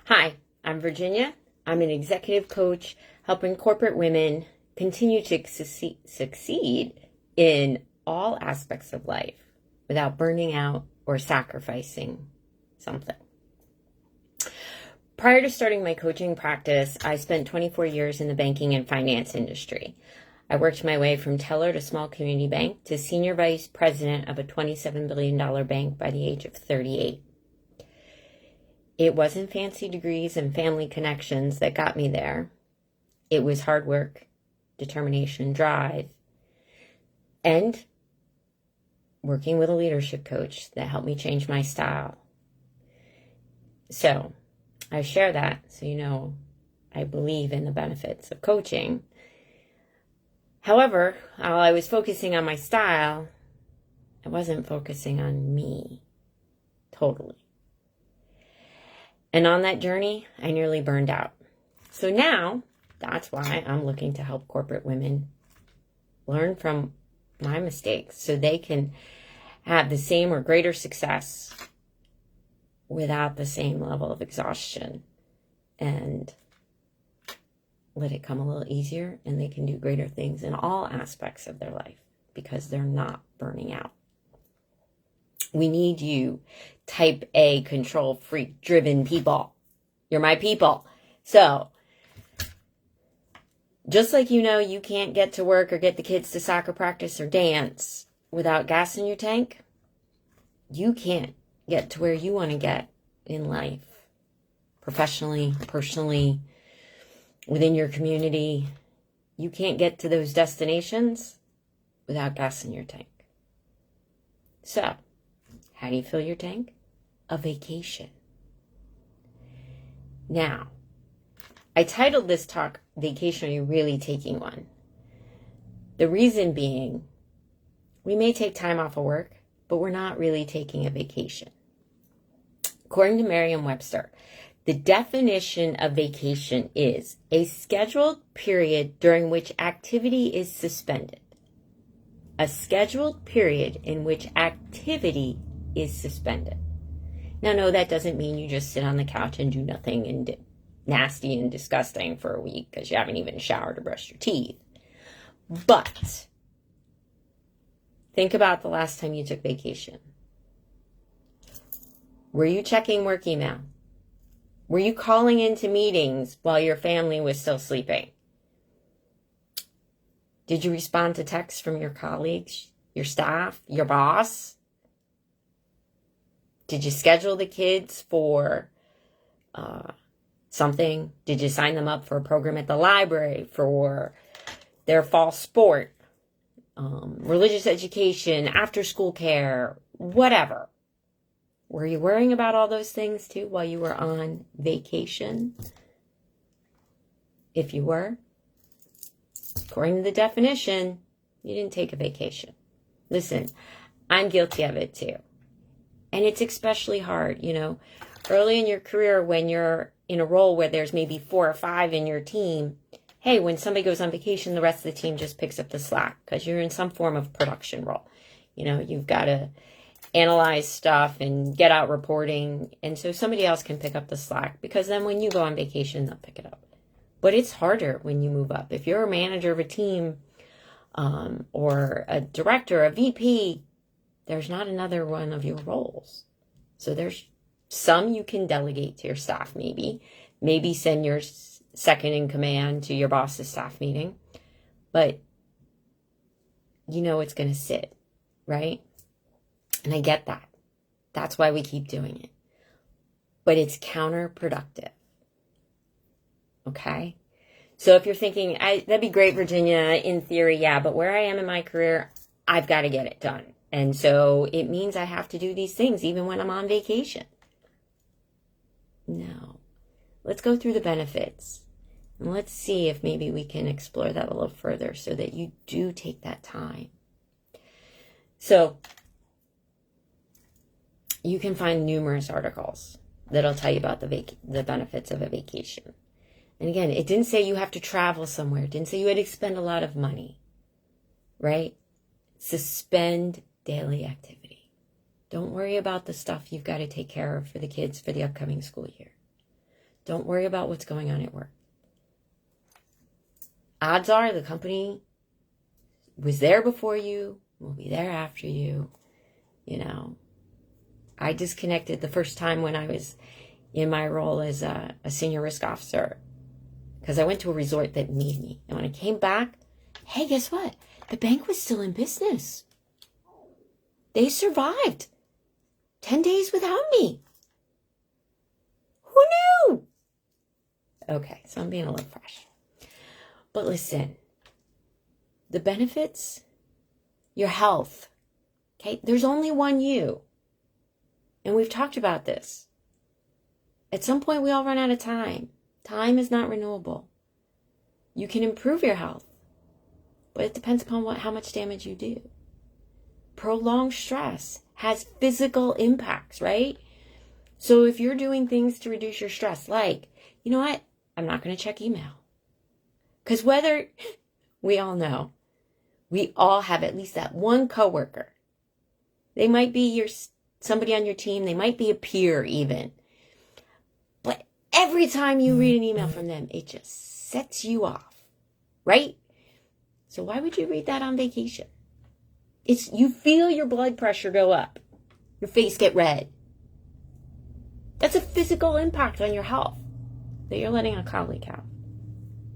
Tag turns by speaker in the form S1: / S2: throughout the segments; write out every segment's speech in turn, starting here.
S1: Hi, I'm Virginia. I'm an executive coach helping corporate women continue to succeed in all aspects of life without burning out or sacrificing something. Prior to starting my coaching practice, I spent 24 years in the banking and finance industry. I worked my way from teller to small community bank to senior vice president of a $27 billion bank by the age of 38. It wasn't fancy degrees and family connections that got me there. It was hard work, determination, drive, and working with a leadership coach that helped me change my style. So I share that so you know I believe in the benefits of coaching. However, while I was focusing on my style, I wasn't focusing on me totally. And on that journey, I nearly burned out. So now, that's why I'm looking to help corporate women learn from my mistakes so they can have the same or greater success without the same level of exhaustion, and let it come a little easier, and they can do greater things in all aspects of their life because they're not burning out. We need you, type A, control freak driven people. You're my people. So, just like you can't get to work or get the kids to soccer practice or dance without gas in your tank, you can't get to where you want to get in life, professionally, personally, within your community. You can't get to those destinations without gas in your tank. So, how do you fill your tank? A vacation. Now, I titled this talk, Vacation, Are You Really Taking One? The reason being, we may take time off of work, but we're not really taking a vacation. According to Merriam-Webster, the definition of vacation is a scheduled period during which activity is suspended. A scheduled period in which activity is suspended. Now, no, that doesn't mean you just sit on the couch and do nothing and nasty and disgusting for a week because you haven't even showered or brushed your teeth. But think about the last time you took vacation. Were you checking work email? Were you calling into meetings while your family was still sleeping? Did you respond to texts from your colleagues, your staff, your boss? Did you schedule the kids for something? Did you sign them up for a program at the library for their fall sport, religious education, after school care, whatever? Were you worrying about all those things too while you were on vacation? If you were, according to the definition, you didn't take a vacation. Listen, I'm guilty of it too. And it's especially hard, early in your career when you're in a role where there's maybe 4 or 5 in your team. Hey, when somebody goes on vacation, the rest of the team just picks up the slack because you're in some form of production role. You've got to analyze stuff and get out reporting. And so somebody else can pick up the slack because then when you go on vacation, they'll pick it up. But it's harder when you move up. If you're a manager of a team or a director, a VP, there's not another one of your roles. So there's some you can delegate to your staff maybe. Maybe send your second in command to your boss's staff meeting. But it's going to sit, right? And I get that. That's why we keep doing it. But it's counterproductive. Okay? So if you're thinking, that'd be great, Virginia, in theory, yeah, but where I am in my career, I've got to get it done. And so it means I have to do these things even when I'm on vacation. No. Let's go through the benefits. And let's see if maybe we can explore that a little further so that you do take that time. So you can find numerous articles that'll tell you about the benefits of a vacation. And again, it didn't say you have to travel somewhere. It didn't say you had to spend a lot of money, right? Suspend daily activity. Don't worry about the stuff you've got to take care of for the kids for the upcoming school year. Don't worry about what's going on at work. Odds are the company was there before you, will be there after you. You know, I disconnected the first time when I was in my role as a senior risk officer because I went to a resort that needed me. And when I came back, hey, guess what? The bank was still in business. They survived 10 days without me. Who knew? Okay, so I'm being a little fresh. But listen, the benefits, your health, okay? There's only one you. And we've talked about this. At some point, we all run out of time. Time is not renewable. You can improve your health, but it depends upon how much damage you do. Prolonged stress has physical impacts, right? So if you're doing things to reduce your stress, like, you know what? I'm not going to check email. Because whether, we all know, we all have at least that one coworker. They might be somebody on your team. They might be a peer even. But every time you read an email from them, it just sets you off, right? So why would you read that on vacation? You feel your blood pressure go up. Your face get red. That's a physical impact on your health that you're letting a colleague have.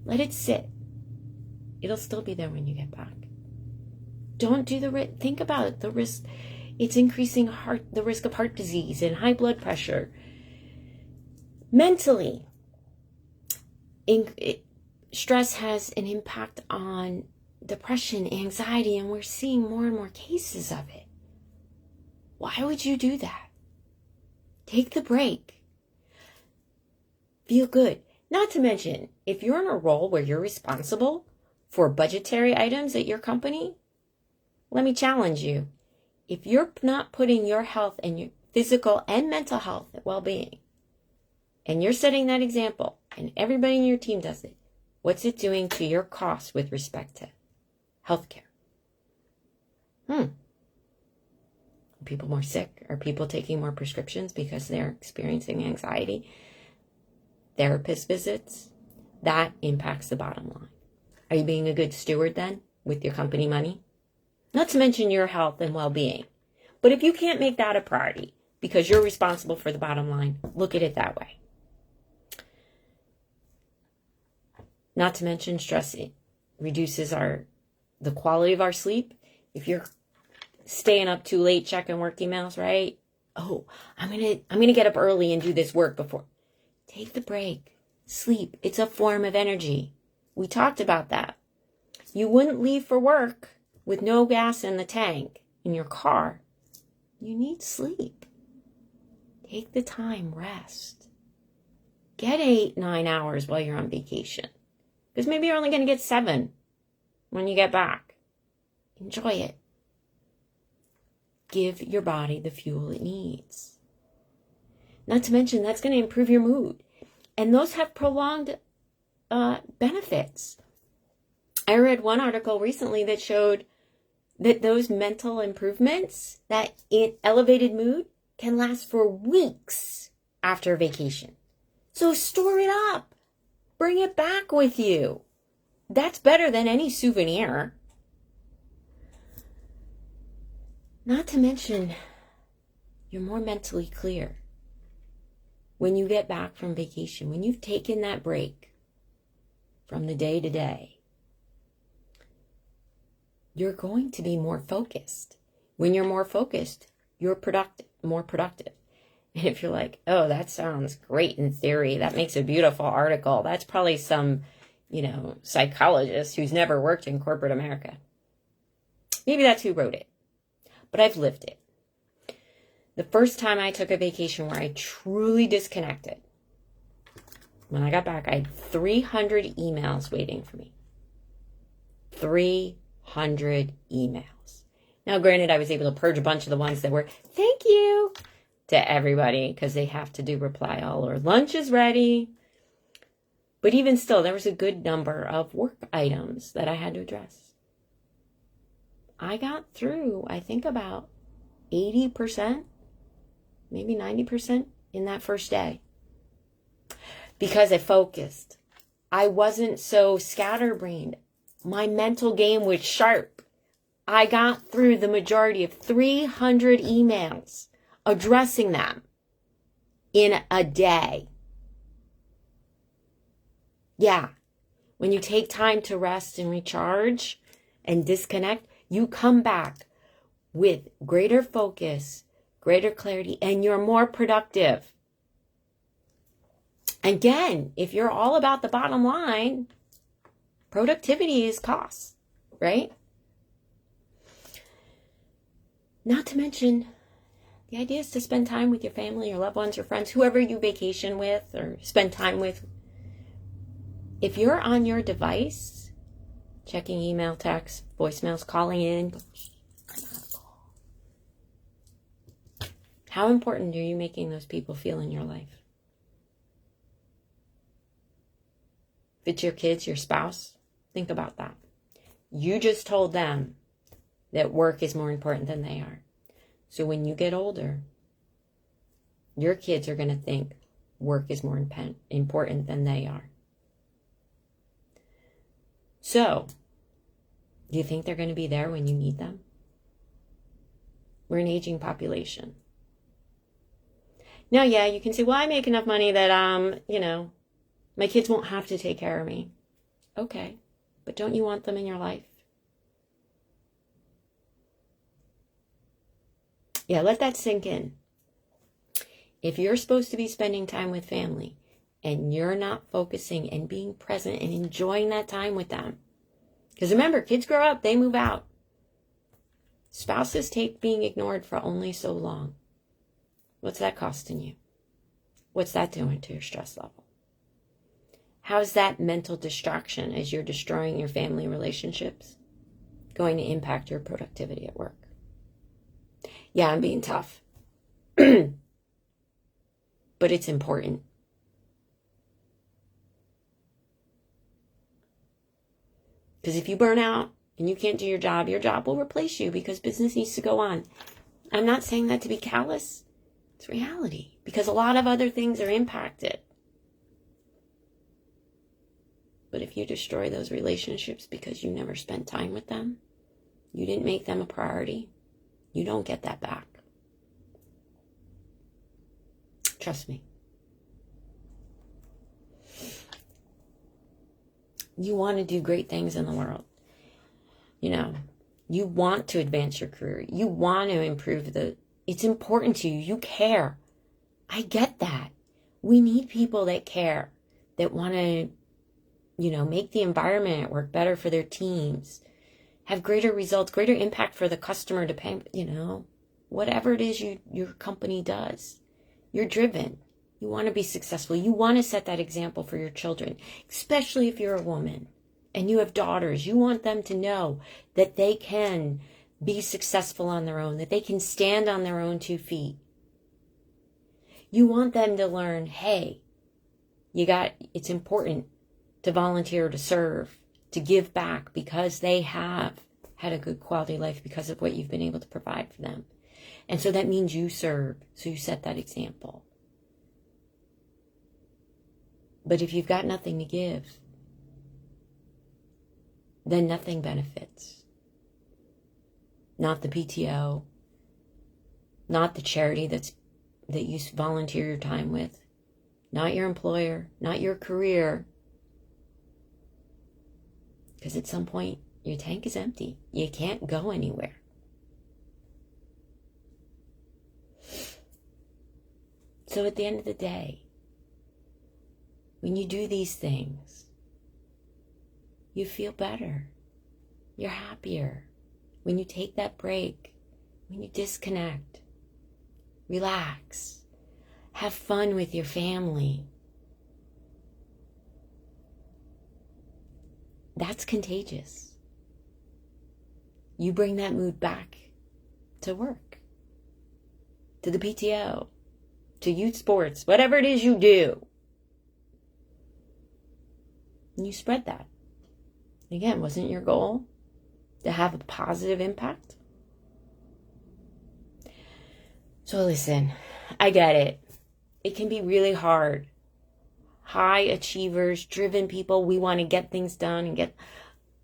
S1: Let it sit. It'll still be there when you get back. Don't do think about it, the risk. It's increasing the risk of heart disease and high blood pressure. Mentally, stress has an impact on depression, anxiety, and we're seeing more and more cases of it. Why would you do that? Take the break. Feel good. Not to mention, if you're in a role where you're responsible for budgetary items at your company, let me challenge you. If you're not putting your health and your physical and mental health and well-being, and you're setting that example, and everybody in your team does it, what's it doing to your costs with respect to healthcare? Are people more sick? Are people taking more prescriptions because they're experiencing anxiety? Therapist visits? That impacts the bottom line. Are you being a good steward then with your company money? Not to mention your health and well-being. But if you can't make that a priority because you're responsible for the bottom line, look at it that way. Not to mention stress reduces the quality of our sleep. If you're staying up too late checking work emails, right? Oh, I'm gonna get up early and do this work before. Take the break. Sleep. It's a form of energy. We talked about that. You wouldn't leave for work with no gas in the tank in your car. You need sleep. Take the time, rest. Get 8-9 hours while you're on vacation. Because maybe you're only going to get 7 when you get back. Enjoy it. Give your body the fuel it needs. Not to mention, that's going to improve your mood. And those have prolonged benefits. I read one article recently that showed that those mental improvements, that elevated mood, can last for weeks after a vacation. So store it up. Bring it back with you. That's better than any souvenir. Not to mention, you're more mentally clear. When you get back from vacation, when you've taken that break from the day to day, you're going to be more focused. When you're more focused, you're more productive. And if you're like, oh, that sounds great in theory, that makes a beautiful article, that's probably some, psychologist who's never worked in corporate America. Maybe that's who wrote it. But I've lived it. The first time I took a vacation where I truly disconnected, when I got back, I had 300 emails waiting for me. 300 emails. Now, granted, I was able to purge a bunch of the ones that were, thank you, to everybody, because they have to do reply all or lunch is ready. But even still, there was a good number of work items that I had to address. I got through, I think, about 80%, maybe 90% in that first day. because I focused. I wasn't so scatterbrained. My mental game was sharp. I got through the majority of 300 emails, addressing them in a day. Yeah, when you take time to rest and recharge and disconnect, you come back with greater focus, greater clarity, and you're more productive. Again, if you're all about the bottom line, productivity is cost, right? Not to mention, the idea is to spend time with your family, your loved ones, your friends, whoever you vacation with or spend time with. If you're on your device, checking email, text, voicemails, calling in, how important are you making those people feel in your life? If it's your kids, your spouse, think about that. You just told them that work is more important than they are. So when you get older, your kids are going to think work is more important than they are. So, do you think they're going to be there when you need them? We're an aging population. Now, yeah, you can say, well, I make enough money that, my kids won't have to take care of me. Okay, but don't you want them in your life? Yeah, let that sink in. If you're supposed to be spending time with family and you're not focusing and being present and enjoying that time with them, because remember, kids grow up, they move out. Spouses take being ignored for only so long. What's that costing you? What's that doing to your stress level? How's that mental distraction as you're destroying your family relationships going to impact your productivity at work? Yeah, I'm being tough. But it's important. Because if you burn out and you can't do your job will replace you because business needs to go on. I'm not saying that to be callous. It's reality. Because a lot of other things are impacted. But if you destroy those relationships because you never spent time with them, you didn't make them a priority, you don't get that back. Trust me. You want to do great things in the world. You want to advance your career. You want to improve it's important to you. You care. I get that. We need people that care, that want to, make the environment at work better for their teams, have greater results, greater impact for the customer, whatever it is your company does. You're driven. You want to be successful. You want to set that example for your children, especially if you're a woman and you have daughters. You want them to know that they can be successful on their own, that they can stand on their own 2 feet. You want them to learn, hey, it's important to volunteer, to serve, to give back because they have had a good quality life because of what you've been able to provide for them. And so that means you serve, so you set that example. But if you've got nothing to give, then nothing benefits. Not the PTO, not the charity that you volunteer your time with, not your employer, not your career. Because at some point, your tank is empty. You can't go anywhere. So at the end of the day, when you do these things, you feel better. You're happier. When you take that break, when you disconnect, relax, have fun with your family. That's contagious. You bring that mood back to work, to the PTO, to youth sports, whatever it is you do. And you spread that. Again, wasn't your goal to have a positive impact? So listen, I get it. It can be really hard. high achievers, driven people. We want to get things done and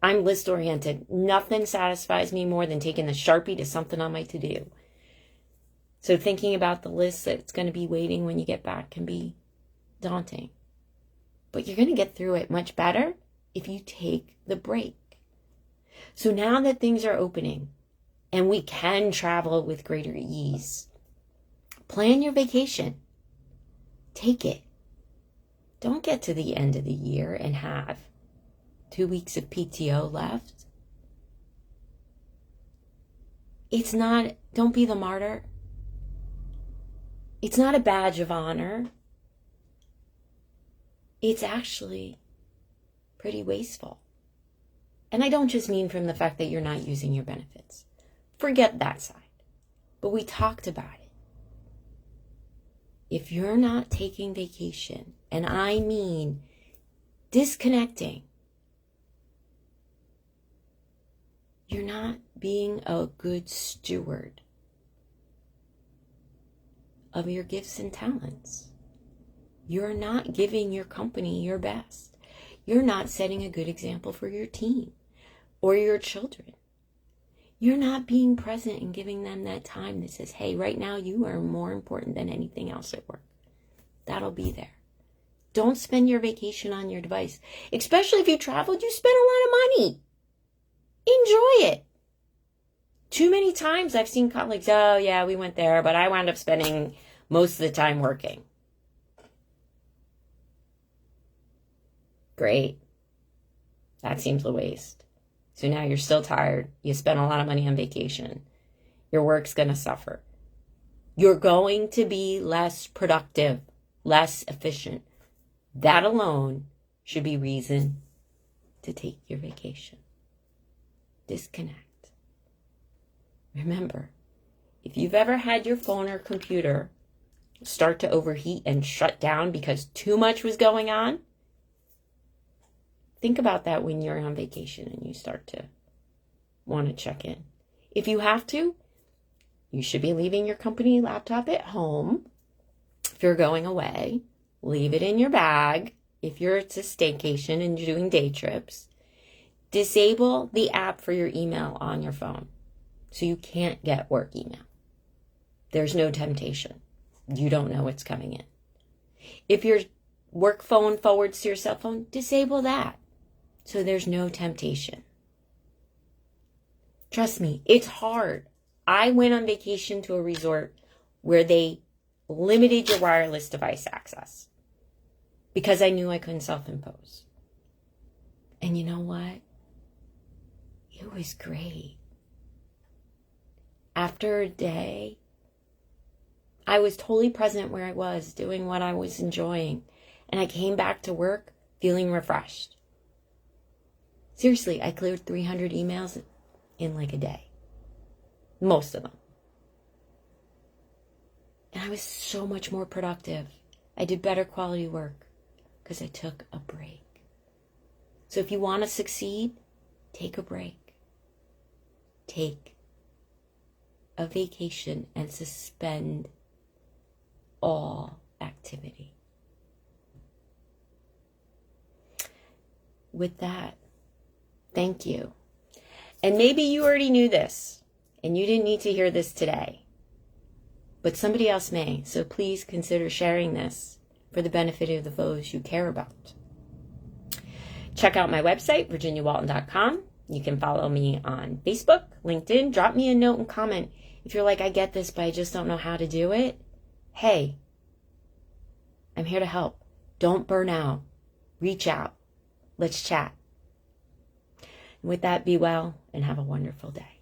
S1: I'm list oriented. Nothing satisfies me more than taking the Sharpie to something on my to-do. So thinking about the list that's going to be waiting when you get back can be daunting. But you're going to get through it much better if you take the break. So now that things are opening and we can travel with greater ease, plan your vacation. Take it. Don't get to the end of the year and have 2 weeks of PTO left. Don't be the martyr. It's not a badge of honor. It's actually pretty wasteful. And I don't just mean from the fact that you're not using your benefits. Forget that side. But we talked about it. If you're not taking vacation, and I mean disconnecting, you're not being a good steward of your gifts and talents. You're not giving your company your best. You're not setting a good example for your team or your children. You're not being present and giving them that time that says, hey, right now you are more important than anything else at work. That'll be there. Don't spend your vacation on your device. Especially if you traveled, you spent a lot of money. Enjoy it. Too many times I've seen colleagues, oh yeah, we went there, but I wound up spending most of the time working. Great. That seems a waste. So now you're still tired. You spent a lot of money on vacation. Your work's going to suffer. You're going to be less productive, less efficient. That alone should be reason to take your vacation. Disconnect. Remember, if you've ever had your phone or computer start to overheat and shut down because too much was going on, think about that when you're on vacation and you start to want to check in. If you have to, you should be leaving your company laptop at home. If you're going away, leave it in your bag. If it's a staycation and you're doing day trips, disable the app for your email on your phone so you can't get work email. There's no temptation. You don't know what's coming in. If your work phone forwards to your cell phone, disable that. So there's no temptation. Trust me, it's hard. I went on vacation to a resort where they limited your wireless device access because I knew I couldn't self-impose. And you know what? It was great. After a day, I was totally present where I was, doing what I was enjoying. And I came back to work feeling refreshed. Seriously, I cleared 300 emails in like a day. Most of them. And I was so much more productive. I did better quality work because I took a break. So if you want to succeed, take a break. Take a vacation and suspend all activity. With that, thank you. And maybe you already knew this and you didn't need to hear this today, but somebody else may. So please consider sharing this for the benefit of the those you care about. Check out my website, virginiawalton.com. You can follow me on Facebook, LinkedIn. Drop me a note and comment if you're like, I get this, but I just don't know how to do it. Hey, I'm here to help. Don't burn out. Reach out. Let's chat. And with that, be well and have a wonderful day.